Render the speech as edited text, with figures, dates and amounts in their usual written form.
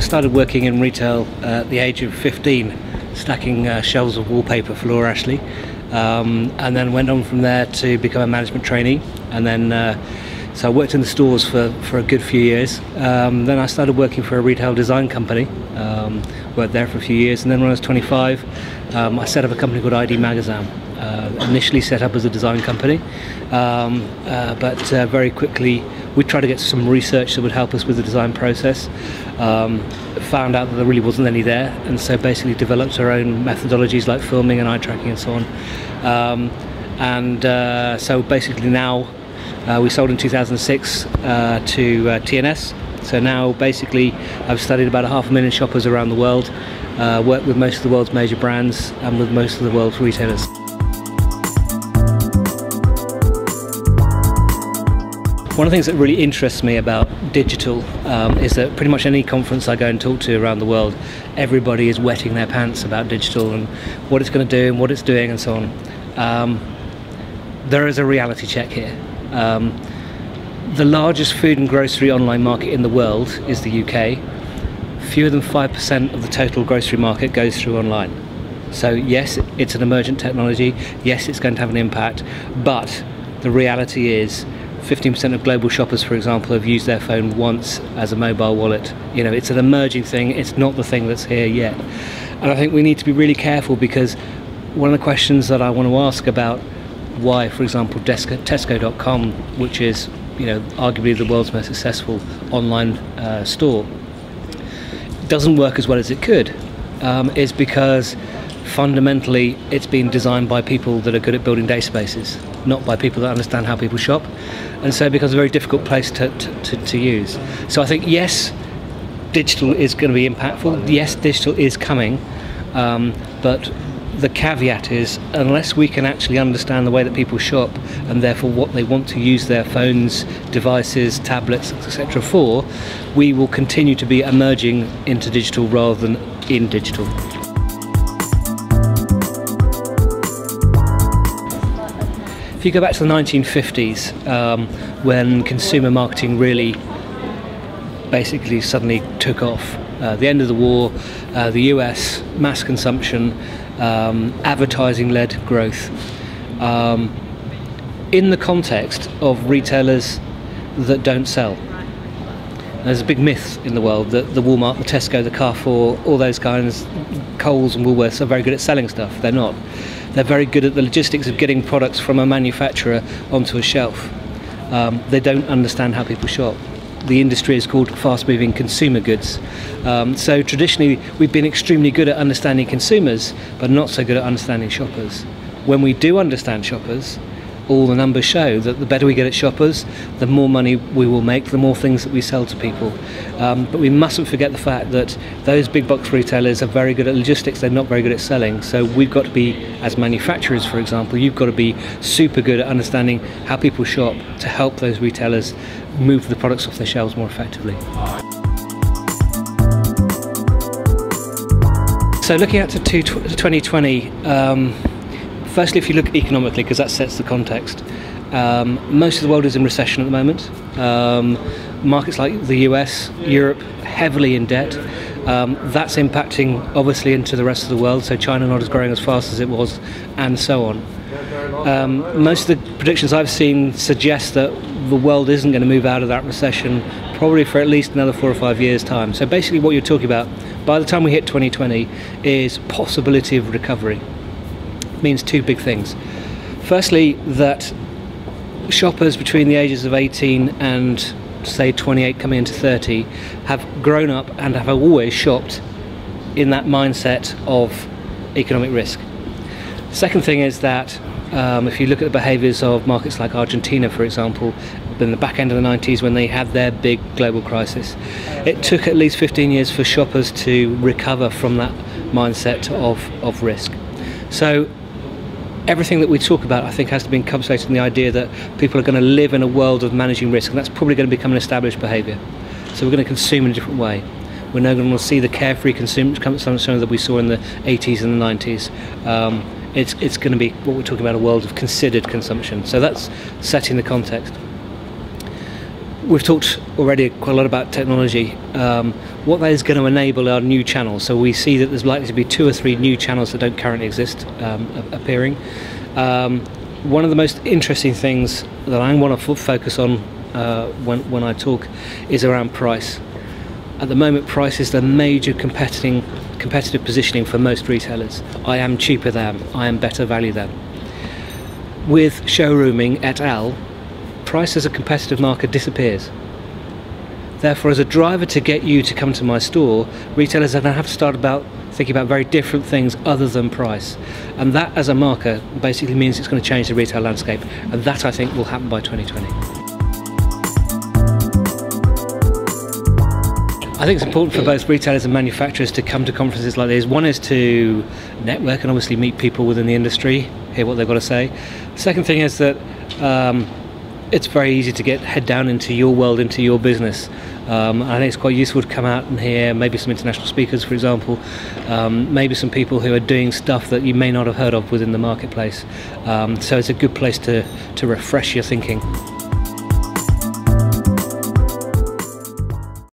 I started working in retail at the age of 15, stacking shelves of wallpaper for Laura Ashley, and then went on from there to become a management trainee, and then so I worked in the stores for a good few years. Then I started working for a retail design company, worked there for a few years, and then when I was 25 I set up a company called ID Magazine. Initially set up as a design company, but very quickly we tried to get some research that would help us with the design process. Found out that there really wasn't any there, and so basically developed our own methodologies like filming and eye tracking and so on. So basically now we sold in 2006 to TNS. So now basically I've studied about 500,000 shoppers around the world, worked with most of the world's major brands and with most of the world's retailers. One of the things that really interests me about digital is that pretty much any conference I go and talk to around the world, everybody is wetting their pants about digital and what it's going to do and what it's doing and so on. There is a reality check here. The largest food and grocery online market in the world is the UK. Fewer than 5% of the total grocery market goes through online. So yes, it's an emergent technology, yes, it's going to have an impact, but the reality is 15% of global shoppers, for example, have used their phone once as a mobile wallet. You know, it's an emerging thing, it's not the thing that's here yet. And I think we need to be really careful, because one of the questions that I want to ask about why, for example, Tesco.com, which is, you know, arguably the world's most successful online store, doesn't work as well as it could, is because fundamentally it's been designed by people that are good at building databases, not by people that understand how people shop, and so it becomes a very difficult place to use. So I think yes, digital is going to be impactful, yes, digital is coming, but the caveat is, unless we can actually understand the way that people shop and therefore what they want to use their phones, devices, tablets, etc. for, we will continue to be emerging into digital rather than in digital. If you go back to the 1950s, when consumer marketing really basically suddenly took off, the end of the war, the US, mass consumption, advertising-led growth, in the context of retailers that don't sell. There's a big myth in the world that the Walmart, the Tesco, the Carrefour, all those kinds, Coles and Woolworths are very good at selling stuff. They're not. They're very good at the logistics of getting products from a manufacturer onto a shelf. They don't understand how people shop. The industry is called fast-moving consumer goods. So traditionally we've been extremely good at understanding consumers, but not so good at understanding shoppers. When we do understand shoppers, all the numbers show that the better we get at shoppers, the more money we will make, the more things that we sell to people. But we mustn't forget the fact that those big box retailers are very good at logistics, they're not very good at selling. So we've got to be, as manufacturers for example, you've got to be super good at understanding how people shop to help those retailers move the products off their shelves more effectively. So looking out to 2020, firstly, if you look economically, because that sets the context, most of the world is in recession at the moment. Markets like the US, Europe, heavily in debt. That's impacting obviously into the rest of the world, so China not as growing as fast as it was, and so on. Most of the predictions I've seen suggest that the world isn't going to move out of that recession probably for at least another 4 or 5 years' time. So basically what you're talking about, by the time we hit 2020, is possibility of recovery. It means two big things. Firstly, that shoppers between the ages of 18 and say 28 coming into 30 have grown up and have always shopped in that mindset of economic risk. Second thing is that if you look at the behaviours of markets like Argentina, for example, in the back end of the 90s when they had their big global crisis, it took at least 15 years for shoppers to recover from that mindset of risk. So everything that we talk about, I think, has to be encapsulated in the idea that people are going to live in a world of managing risk, and that's probably going to become an established behaviour. So we're going to consume in a different way. We're now going to see the carefree consumption that we saw in the 80s and the 90s. It's going to be what we're talking about, a world of considered consumption. So that's setting the context. We've talked already quite a lot about technology. What that is going to enable are new channels. So we see that there's likely to be 2 or 3 new channels that don't currently exist appearing. One of the most interesting things that I want to focus on when I talk is around price. At the moment, price is the major competitive positioning for most retailers. I am cheaper than, I am better value than. With showrooming et al., price as a competitive marker disappears. Therefore, as a driver to get you to come to my store, retailers are going to have to start thinking about very different things other than price. And that as a marker basically means it's going to change the retail landscape. And that, I think, will happen by 2020. I think it's important for both retailers and manufacturers to come to conferences like this. One is to network and obviously meet people within the industry, hear what they've got to say. The second thing is that it's very easy to get head down into your world, into your business. I think it's quite useful to come out and hear maybe some international speakers, for example, maybe some people who are doing stuff that you may not have heard of within the marketplace. So it's a good place to refresh your thinking.